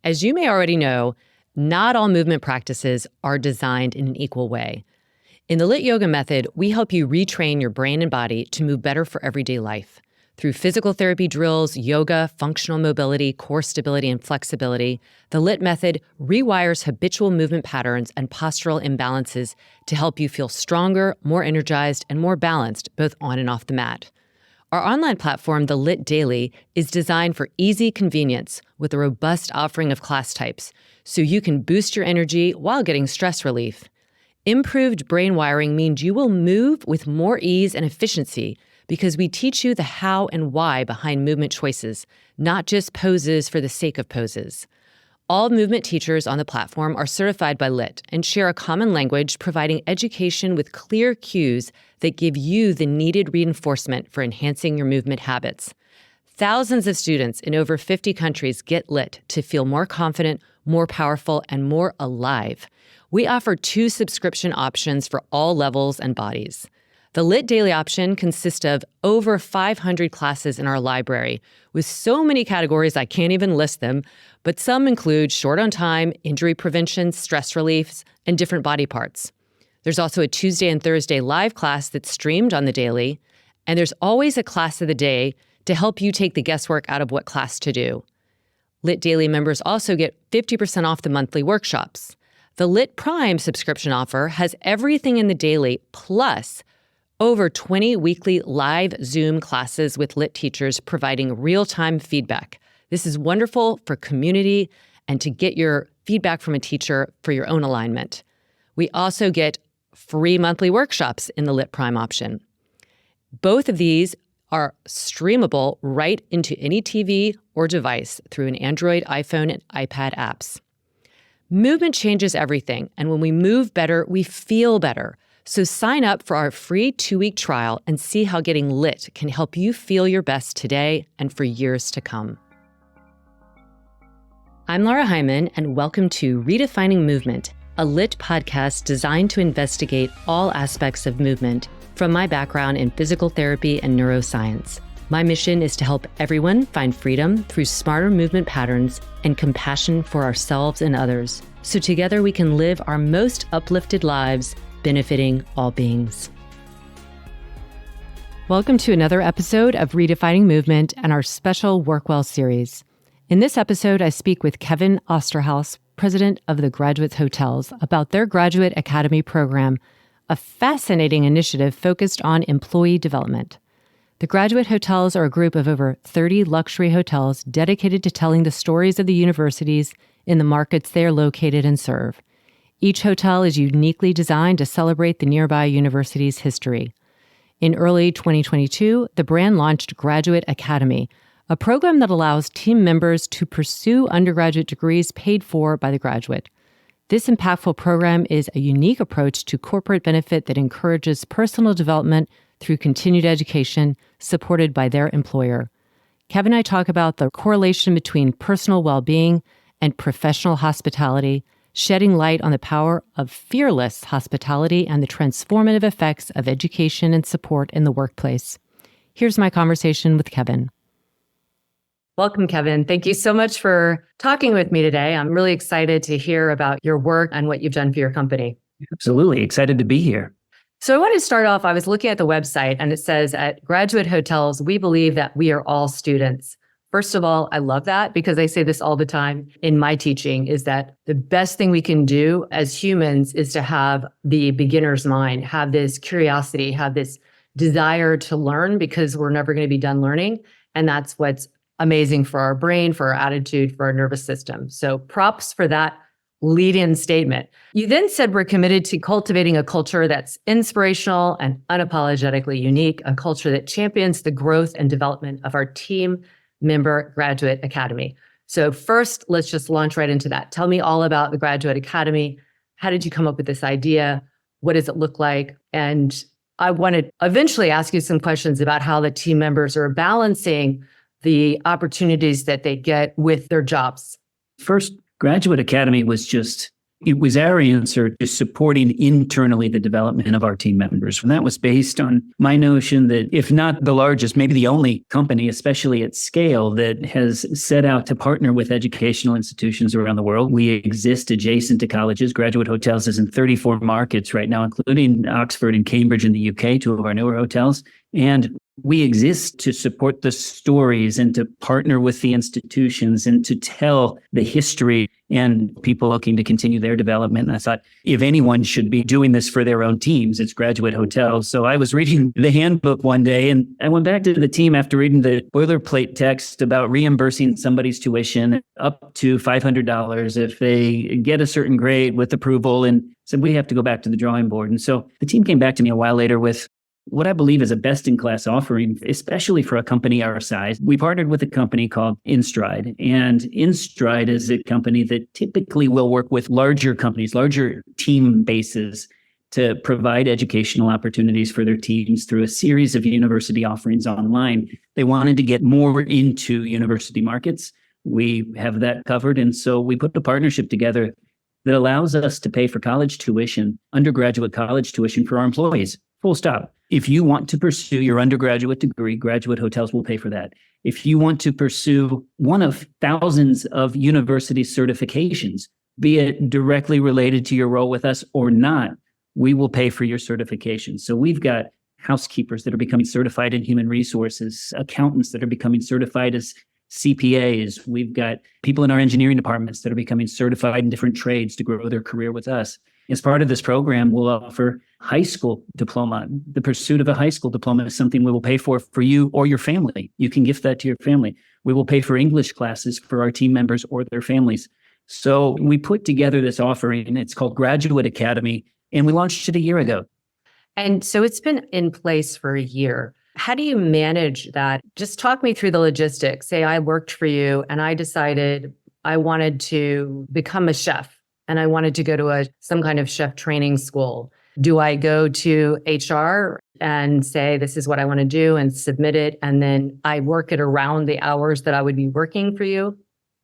As you may already know, not all movement practices are designed in an equal way. In the Lit Yoga method, we help you retrain your brain and body to move better for everyday life. Through physical therapy drills, yoga, functional mobility, core stability, and flexibility, the Lit method rewires habitual movement patterns and postural imbalances to help you feel stronger, more energized, and more balanced, both on and off the mat. Our online platform, The Lit Daily, is designed for easy convenience with a robust offering of class types, so you can boost your energy while getting stress relief. Improved brain wiring means you will move with more ease and efficiency because we teach you the how and why behind movement choices, not just poses for the sake of poses. All movement teachers on the platform are certified by Lit and share a common language, providing education with clear cues that give you the needed reinforcement for enhancing your movement habits. Thousands of students in over 50 countries get Lit to feel more confident, more powerful, and more alive. We offer 2 subscription options for all levels and bodies. The Lit Daily option consists of over 500 classes in our library, with so many categories I can't even list them, but some include short on time, injury prevention, stress reliefs, and different body parts. There's also a Tuesday and Thursday live class that's streamed on the Daily, and there's always a class of the day to help you take the guesswork out of what class to do. Lit Daily members also get 50% off the monthly workshops. The Lit Prime subscription offer has everything in the Daily, plus over 20 weekly live Zoom classes with Lit teachers providing real-time feedback. This is wonderful for community and to get your feedback from a teacher for your own alignment. We also get free monthly workshops in the Lit Prime option. Both of these are streamable right into any TV or device through an Android, iPhone, and iPad apps. Movement changes everything, and when we move better, we feel better. So sign up for our free 2-week trial and see how getting Lit can help you feel your best today and for years to come. I'm Lara Hyman, and welcome to Redefining Movement, a Lit podcast designed to investigate all aspects of movement from my background in physical therapy and neuroscience. My mission is to help everyone find freedom through smarter movement patterns and compassion for ourselves and others, so together we can live our most uplifted lives, benefiting all beings. Welcome to another episode of Redefining Movement and our special Work Well series. In this episode, I speak with Kevin Osterhaus, president of the Graduate Hotels, about their Graduate Academy program, a fascinating initiative focused on employee development. The Graduate Hotels are a group of over 30 luxury hotels dedicated to telling the stories of the universities in the markets they are located and serve. Each hotel is uniquely designed to celebrate the nearby university's history. In early 2022, the brand launched Graduate Academy, a program that allows team members to pursue undergraduate degrees paid for by the graduate. This impactful program is a unique approach to corporate benefit that encourages personal development through continued education supported by their employer. Kevin and I talk about the correlation between personal well-being and professional hospitality, shedding light on the power of fearless hospitality and the transformative effects of education and support in the workplace. Here's my conversation with Kevin. Welcome, Kevin. Thank you so much for talking with me today. I'm really excited to hear about your work and what you've done for your company. Absolutely. Excited to be here. So I want to start off, I was looking at the website and it says at Graduate Hotels, we believe that we are all students. First of all, I love that because I say this all the time in my teaching is that the best thing we can do as humans is to have the beginner's mind, have this curiosity, have this desire to learn because we're never going to be done learning. And that's what's amazing for our brain, for our attitude, for our nervous system. So props for that lead-in statement. You then said we're committed to cultivating a culture that's inspirational and unapologetically unique, a culture that champions the growth and development of our team member Graduate Academy. So first, let's just launch right into that. Tell me all about the Graduate Academy. How did you come up with this idea? What does it look like? And I want to eventually ask you some questions about how the team members are balancing the opportunities that they get with their jobs. First, Graduate Academy was just It was our answer to supporting internally the development of our team members. And that was based on my notion that if not the largest, maybe the only company, especially at scale, that has set out to partner with educational institutions around the world. We exist adjacent to colleges. Graduate Hotels is in 34 markets right now, including Oxford and Cambridge in the UK, two of our newer hotels. And we exist to support the stories and to partner with the institutions and to tell the history and people looking to continue their development. And I thought, if anyone should be doing this for their own teams, it's Graduate Hotels. So I was reading the handbook one day and I went back to the team after reading the boilerplate text about reimbursing somebody's tuition up to $500 if they get a certain grade with approval, and said, we have to go back to the drawing board. And so the team came back to me a while later with what I believe is a best-in-class offering, especially for a company our size. We partnered with a company called InStride, and InStride is a company that typically will work with larger companies, larger team bases, to provide educational opportunities for their teams through a series of university offerings online. They wanted to get more into university markets. We have that covered, and so we put a partnership together that allows us to pay for college tuition, undergraduate college tuition for our employees. Full stop. If you want to pursue your undergraduate degree, Graduate Hotels will pay for that. If you want to pursue one of thousands of university certifications, be it directly related to your role with us or not, we will pay for your certification. So we've got housekeepers that are becoming certified in human resources, accountants that are becoming certified as CPAs. We've got people in our engineering departments that are becoming certified in different trades to grow their career with us. As part of this program, we'll offer high school diploma. The pursuit of a high school diploma is something we will pay for you or your family. You can gift that to your family. We will pay for English classes for our team members or their families. So we put together this offering. It's called Graduate Academy, and we launched it a year ago. And so it's been in place for a year. How do you manage that? Just talk me through the logistics. Say I worked for you and I decided I wanted to become a chef and I wanted to go to some kind of chef training school. Do I go to HR and say, this is what I want to do and submit it, and then I work it around the hours that I would be working for you?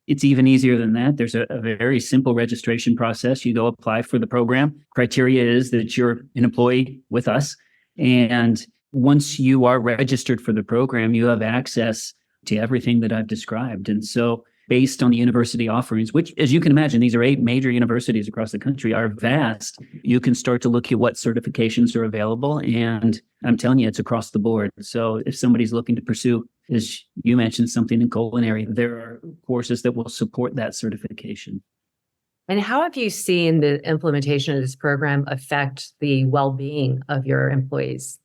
It's even easier than that. There's a very simple registration process. You go apply for the program. Criteria is that you're an employee with us. And once you are registered for the program, you have access to everything that I've described. And so based on the university offerings, which, as you can imagine, these are 8 major universities across the country, are vast, you can start to look at what certifications are available. And I'm telling you, it's across the board. So if somebody's looking to pursue, as you mentioned, something in culinary, there are courses that will support that certification. And how have you seen the implementation of this program affect the well-being of your employees?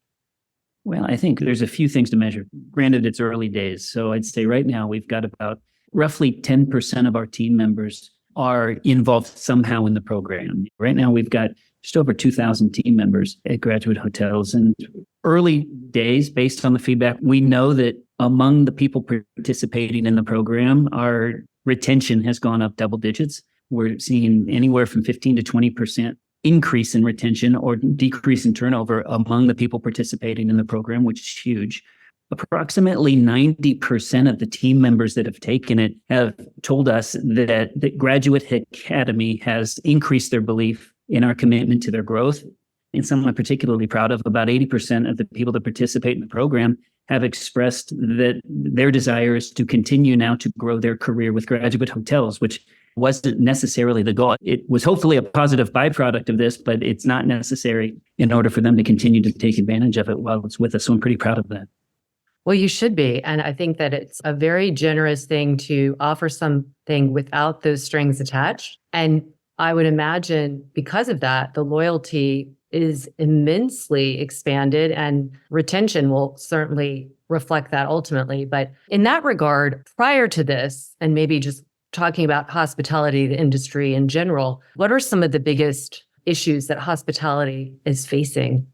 Well, I think there's a few things to measure. Granted, it's early days. So I'd say right now we've got about roughly 10% of our team members are involved somehow in the program. Right now, we've got just over 2,000 team members at Graduate Hotels. And early days, based on the feedback, we know that among the people participating in the program, our retention has gone up double digits. We're seeing anywhere from 15 to 20% increase in retention or decrease in turnover among the people participating in the program, which is huge. Approximately 90% of the team members that have taken it have told us that the Graduate Academy has increased their belief in our commitment to their growth. And something I'm particularly proud of, about 80% of the people that participate in the program have expressed that their desire is to continue now to grow their career with Graduate Hotels, which wasn't necessarily the goal. It was hopefully a positive byproduct of this, but it's not necessary in order for them to continue to take advantage of it while it's with us. So I'm pretty proud of that. Well, you should be. And I think that it's a very generous thing to offer something without those strings attached. And I would imagine because of that, the loyalty is immensely expanded and retention will certainly reflect that ultimately. But in that regard, prior to this, and maybe just talking about hospitality, the industry in general, what are some of the biggest issues that hospitality is facing?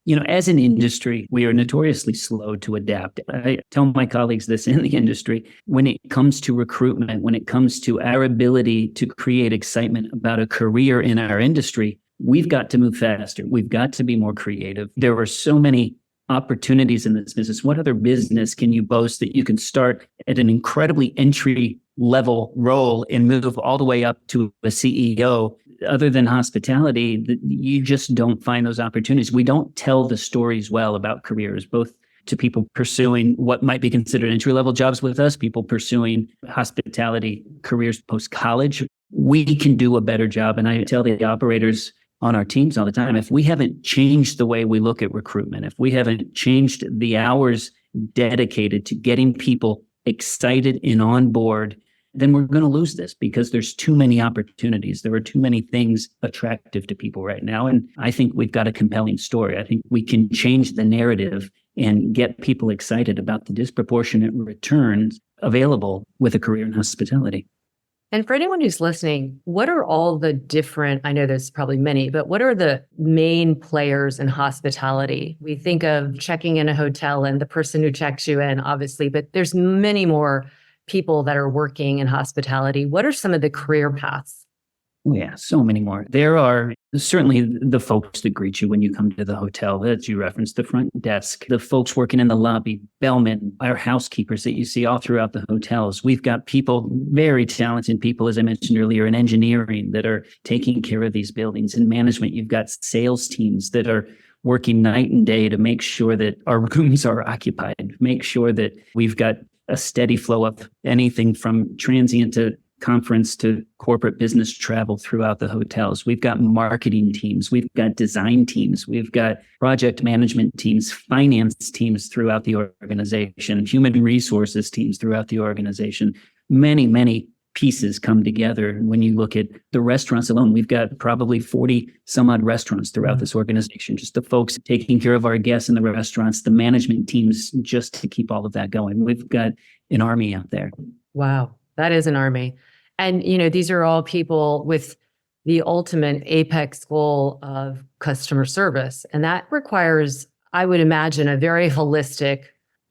You know, as an industry, we are notoriously slow to adapt. I tell my colleagues this in the industry, when it comes to recruitment, when it comes to our ability to create excitement about a career in our industry, we've got to move faster. We've got to be more creative. There are so many opportunities in this business. What other business can you boast that you can start at an incredibly entry level role and move all the way up to a CEO? other than hospitality, you just don't find those opportunities. We don't tell the stories well about careers, both to people pursuing what might be considered entry-level jobs with us, people pursuing hospitality careers post-college. We can do a better job. And I tell the operators on our teams all the time, if we haven't changed the way we look at recruitment, if we haven't changed the hours dedicated to getting people excited and on board, then we're going to lose this because there's too many opportunities. There are too many things attractive to people right now. And I think we've got a compelling story. I think we can change the narrative and get people excited about the disproportionate returns available with a career in hospitality. And for anyone who's listening, what are all the different, I know there's probably many, but what are the main players in hospitality? We think of checking in a hotel and the person who checks you in, obviously, but there's many more people that are working in hospitality. What are some of the career paths? Oh, yeah, so many more. There are certainly the folks that greet you when you come to the hotel, that you referenced, the front desk, the folks working in the lobby, bellmen, our housekeepers that you see all throughout the hotels. We've got people, very talented people, as I mentioned earlier, in engineering that are taking care of these buildings. In management, you've got sales teams that are working night and day to make sure that our rooms are occupied, make sure that we've got a steady flow of anything from transient to conference to corporate business travel throughout the hotels. We've got marketing teams. We've got design teams. We've got project management teams, finance teams throughout the organization, human resources teams throughout the organization. Many, many pieces come together. When you look at the restaurants alone, we've got probably 40 some odd restaurants throughout this organization, just the folks taking care of our guests in the restaurants, the management teams, just to keep all of that going. We've got an army out there. Wow, that is an army. And, these are all people with the ultimate apex goal of customer service. And that requires, I would imagine, a very holistic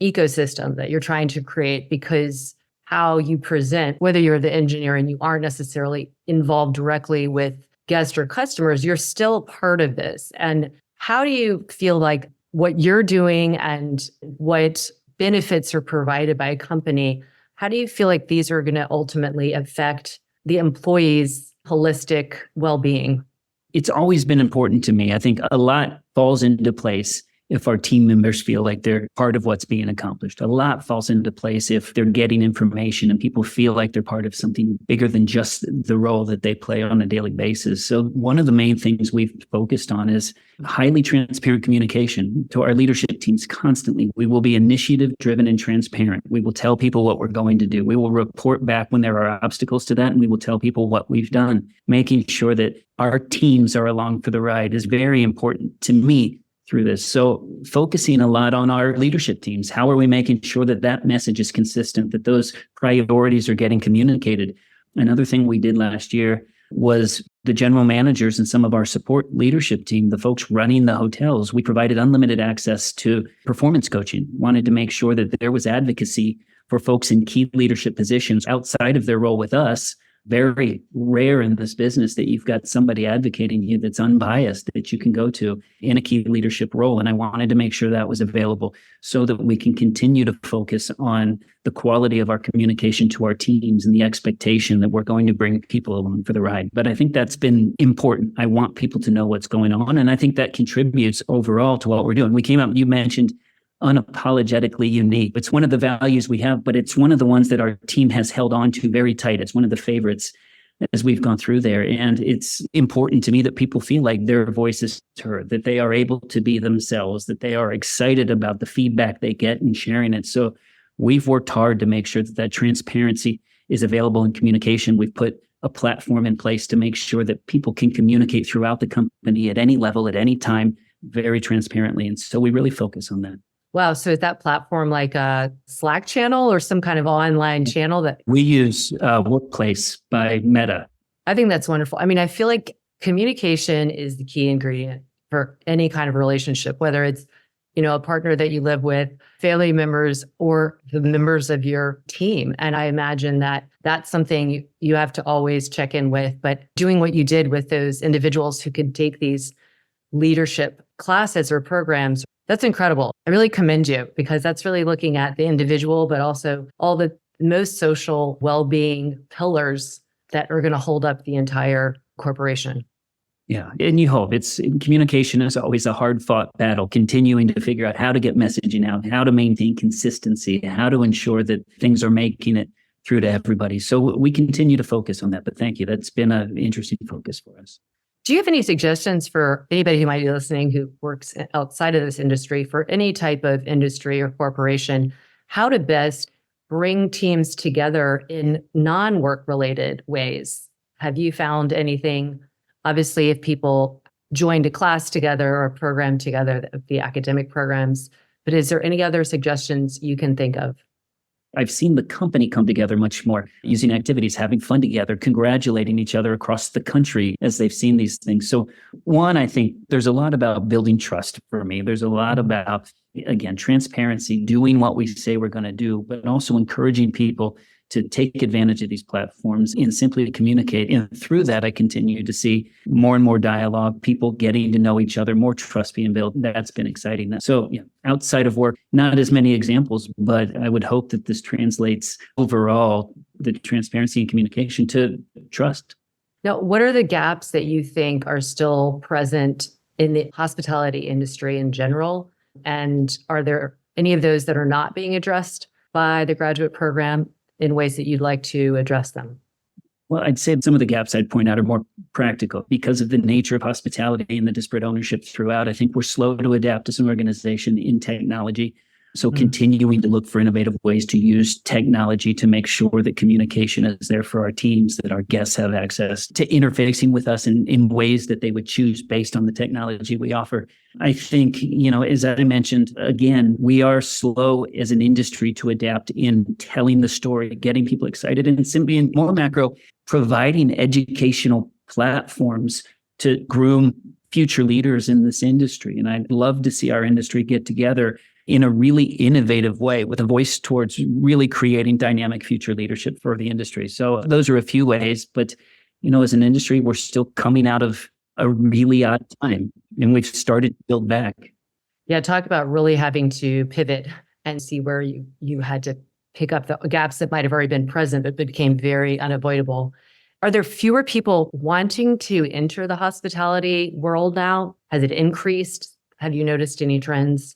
ecosystem that you're trying to create, because how you present, whether you're the engineer and you aren't necessarily involved directly with guests or customers, you're still part of this. And how do you feel like what you're doing and what benefits are provided by a company, how do you feel like these are going to ultimately affect the employees' holistic well-being? It's always been important to me. I think a lot falls into place if our team members feel like they're part of what's being accomplished. A lot falls into place if they're getting information and people feel like they're part of something bigger than just the role that they play on a daily basis. So one of the main things we've focused on is highly transparent communication to our leadership teams constantly. We will be initiative driven and transparent. We will tell people what we're going to do. We will report back when there are obstacles to that, and we will tell people what we've done. Making sure that our teams are along for the ride is very important to me through this. So focusing a lot on our leadership teams. How are we making sure that that message is consistent, that those priorities are getting communicated? Another thing we did last year was the general managers and some of our support leadership team, the folks running the hotels, we provided unlimited access to performance coaching. Wanted to make sure that there was advocacy for folks in key leadership positions outside of their role with us. Very rare in this business that you've got somebody advocating you that's unbiased, that you can go to in a key leadership role. And I wanted to make sure that was available so that we can continue to focus on the quality of our communication to our teams and the expectation that we're going to bring people along for the ride. But I think that's been important. I want people to know what's going on. And I think that contributes overall to what we're doing. We came up, you mentioned unapologetically unique. It's one of the values we have, but it's one of the ones that our team has held on to very tight. It's one of the favorites as we've gone through there. And it's important to me that people feel like their voice is heard, that they are able to be themselves, that they are excited about the feedback they get and sharing it. So we've worked hard to make sure that that transparency is available in communication. We've put a platform in place to make sure that people can communicate throughout the company at any level, at any time, very transparently. And so we really focus on that. Wow. So is that platform like a Slack channel or some kind of online channel that we use? Workplace by Meta. I think that's wonderful. I mean, I feel like communication is the key ingredient for any kind of relationship, whether it's, a partner that you live with, family members, or the members of your team. And I imagine that that's something you have to always check in with. But doing what you did with those individuals who could take these leadership classes or programs, that's incredible. I really commend you, because that's really looking at the individual, but also all the most social well-being pillars that are going to hold up the entire corporation. Yeah. And you hope communication is always a hard fought battle, continuing to figure out how to get messaging out, how to maintain consistency, how to ensure that things are making it through to everybody. So we continue to focus on that. But thank you. That's been an interesting focus for us. Do you have any suggestions for anybody who might be listening who works outside of this industry, for any type of industry or corporation, how to best bring teams together in non-work related ways? Have you found anything? Obviously, if people joined a class together or a program together, the academic programs, but is there any other suggestions you can think of? I've seen the company come together much more, using activities, having fun together, congratulating each other across the country as they've seen these things. So one, I think there's a lot about building trust for me. There's a lot about, again, transparency, doing what we say we're going to do, but also encouraging people to take advantage of these platforms and simply communicate. And through that, I continue to see more and more dialogue, people getting to know each other, more trust being built. That's been exciting. So outside of work, not as many examples, but I would hope that this translates overall the transparency and communication to trust. Now, what are the gaps that you think are still present in the hospitality industry in general? And are there any of those that are not being addressed by the graduate program in ways that you'd like to address them? Well, I'd say some of the gaps I'd point out are more practical because of the nature of hospitality and the disparate ownership throughout. I think we're slow to adapt as an organization in technology. So continuing to look for innovative ways to use technology to make sure that communication is there for our teams, that our guests have access to interfacing with us in ways that they would choose based on the technology we offer. I think, as I mentioned, again, we are slow as an industry to adapt in telling the story, getting people excited, and simply in more macro, providing educational platforms to groom future leaders in this industry. And I'd love to see our industry get together in a really innovative way with a voice towards really creating dynamic future leadership for the industry. So those are a few ways, but as an industry, we're still coming out of a really odd time and we've started to build back. Yeah, talk about really having to pivot and see where you had to pick up the gaps that might have already been present, but became very unavoidable. Are there fewer people wanting to enter the hospitality world now? Has it increased? Have you noticed any trends?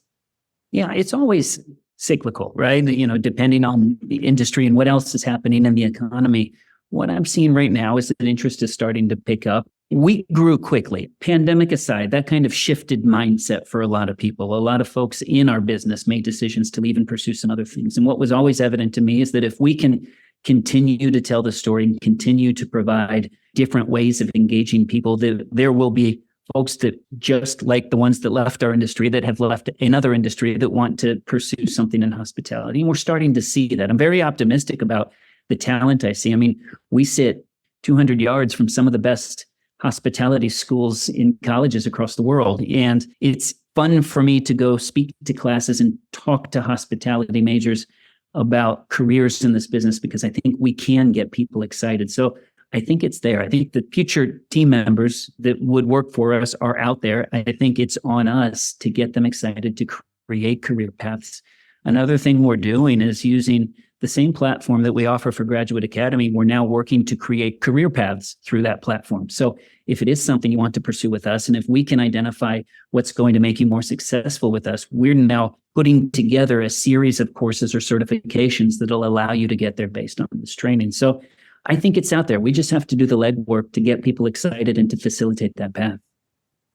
Yeah, it's always cyclical, right? Depending on the industry and what else is happening in the economy. What I'm seeing right now is that interest is starting to pick up. We grew quickly. Pandemic aside, that kind of shifted mindset for a lot of people. A lot of folks in our business made decisions to leave and pursue some other things. And what was always evident to me is that if we can continue to tell the story and continue to provide different ways of engaging people, there will be folks that just like the ones that left our industry, that have left another industry, that want to pursue something in hospitality. And we're starting to see that. I'm very optimistic about the talent I see. I mean, we sit 200 yards from some of the best hospitality schools in colleges across the world. And it's fun for me to go speak to classes and talk to hospitality majors about careers in this business, because I think we can get people excited. So I think it's there. I think the future team members that would work for us are out there. I think it's on us to get them excited to create career paths. Another thing we're doing is using the same platform that we offer for Graduate Academy. We're now working to create career paths through that platform. So if it is something you want to pursue with us, and if we can identify what's going to make you more successful with us, we're now putting together a series of courses or certifications that'll allow you to get there based on this training. So I think it's out there. We just have to do the legwork to get people excited and to facilitate that path.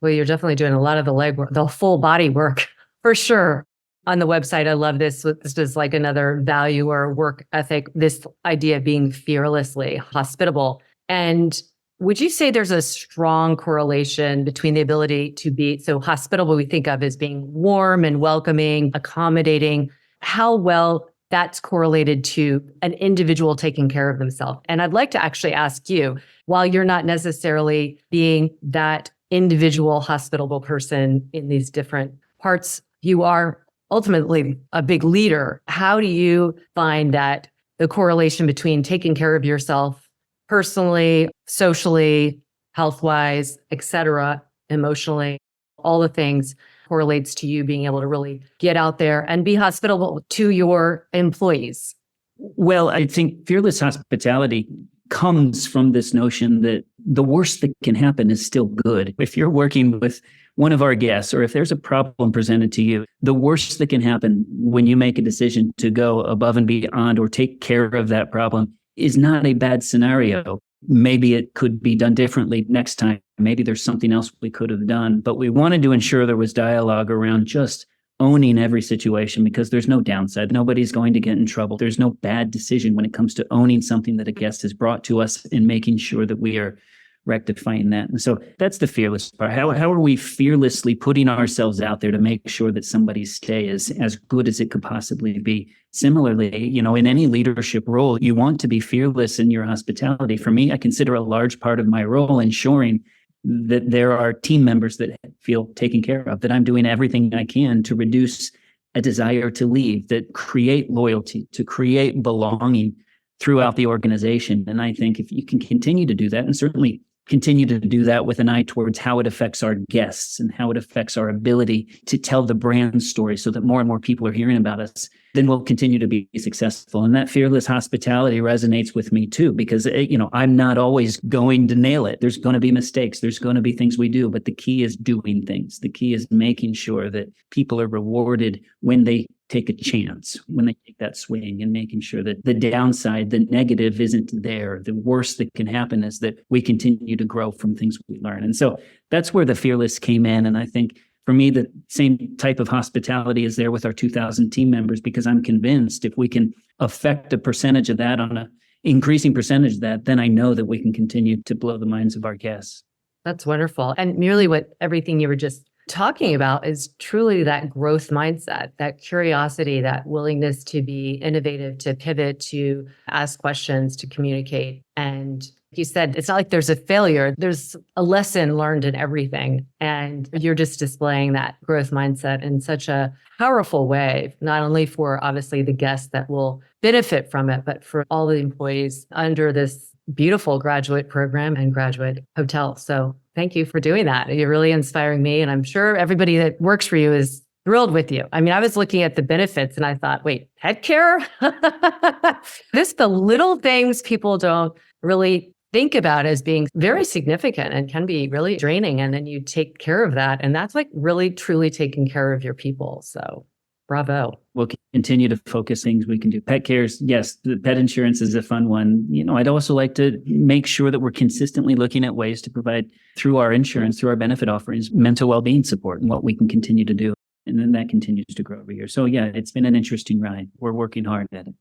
Well, you're definitely doing a lot of the legwork, the full body work, for sure. On the website, I love this. This is like another value or work ethic, this idea of being fearlessly hospitable. And would you say there's a strong correlation between the ability to be, so hospitable we think of as being warm and welcoming, accommodating, how well that's correlated to an individual taking care of themselves? And I'd like to actually ask you, while you're not necessarily being that individual hospitable person in these different parts, you are ultimately a big leader. How do you find that the correlation between taking care of yourself personally, socially, health-wise, et cetera, emotionally, all the things correlates to you being able to really get out there and be hospitable to your employees? Well, I think fearless hospitality comes from this notion that the worst that can happen is still good. If you're working with one of our guests, or if there's a problem presented to you, the worst that can happen when you make a decision to go above and beyond or take care of that problem is not a bad scenario. Maybe it could be done differently next time. Maybe there's something else we could have done. But we wanted to ensure there was dialogue around just owning every situation, because there's no downside. Nobody's going to get in trouble. There's no bad decision when it comes to owning something that a guest has brought to us and making sure that we are rectifying that. And so that's the fearless part. How are we fearlessly putting ourselves out there to make sure that somebody's stay is as good as it could possibly be? Similarly, in any leadership role, you want to be fearless in your hospitality. For me, I consider a large part of my role ensuring that there are team members that feel taken care of, that I'm doing everything I can to reduce a desire to leave, that create loyalty, to create belonging throughout the organization. And I think if you can continue to do that, and certainly continue to do that with an eye towards how it affects our guests and how it affects our ability to tell the brand story so that more and more people are hearing about us, then we'll continue to be successful. And that fearless hospitality resonates with me too, because, I'm not always going to nail it. There's going to be mistakes. There's going to be things we do, but the key is doing things. The key is making sure that people are rewarded when they take a chance, when they take that swing, and making sure that the downside, the negative isn't there. The worst that can happen is that we continue to grow from things we learn. And so that's where the fearless came in. And I think for me, the same type of hospitality is there with our 2,000 team members, because I'm convinced if we can affect a percentage of that on an increasing percentage of that, then I know that we can continue to blow the minds of our guests. That's wonderful. And merely what everything you were just talking about is truly that growth mindset, that curiosity, that willingness to be innovative, to pivot, to ask questions, to communicate. And you said, it's not like there's a failure. There's a lesson learned in everything. And you're just displaying that growth mindset in such a powerful way, not only for obviously the guests that will benefit from it, but for all the employees under this beautiful graduate program and graduate hotel. So thank you for doing that. You're really inspiring me. And I'm sure everybody that works for you is thrilled with you. I mean, I was looking at the benefits and I thought, wait, pet care? The little things people don't really think about as being very significant and can be really draining. And then you take care of that. And that's like really, truly taking care of your people. So bravo. We'll continue to focus things we can do. Pet cares, yes, the pet insurance is a fun one. I'd also like to make sure that we're consistently looking at ways to provide through our insurance, through our benefit offerings, mental well-being support and what we can continue to do. And then that continues to grow every year. So yeah, it's been an interesting ride. We're working hard at it.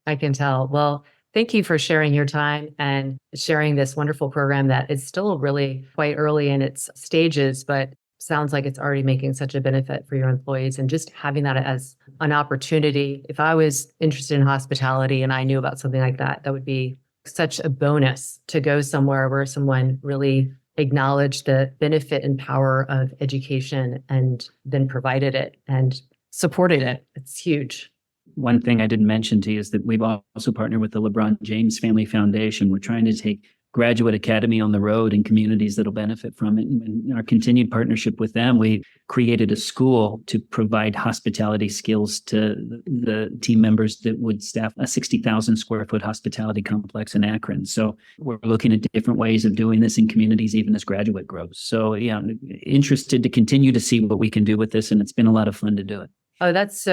I can tell. Well, thank you for sharing your time and sharing this wonderful program that is still really quite early in its stages, but sounds like it's already making such a benefit for your employees, and just having that as an opportunity. If I was interested in hospitality and I knew about something like that, that would be such a bonus to go somewhere where someone really acknowledged the benefit and power of education and then provided it and supported it. It's huge. One thing I didn't mention to you is that we've also partnered with the LeBron James Family Foundation. We're trying to take Graduate Academy on the road in communities that'll benefit from it. And in our continued partnership with them, we created a school to provide hospitality skills to the team members that would staff a 60,000 square foot hospitality complex in Akron. So we're looking at different ways of doing this in communities, even as graduate grows. So yeah, interested to continue to see what we can do with this. And it's been a lot of fun to do it. Oh, that's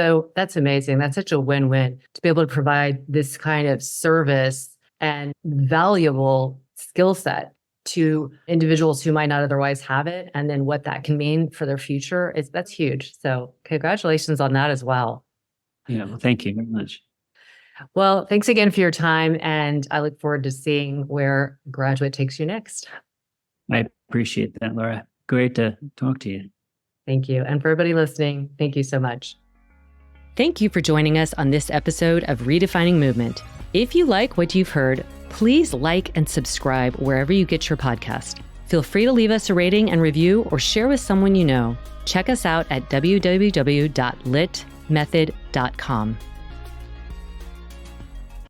amazing. That's such a win-win to be able to provide this kind of service and valuable skill set to individuals who might not otherwise have it. And then what that can mean for their future that's huge. So congratulations on that as well. Yeah, well, thank you very much. Well, thanks again for your time. And I look forward to seeing where Graduate takes you next. I appreciate that, Lara. Great to talk to you. Thank you. And for everybody listening, thank you so much. Thank you for joining us on this episode of Redefining Movement. If you like what you've heard, please like and subscribe wherever you get your podcast. Feel free to leave us a rating and review or share with someone you know. Check us out at www.litmethod.com.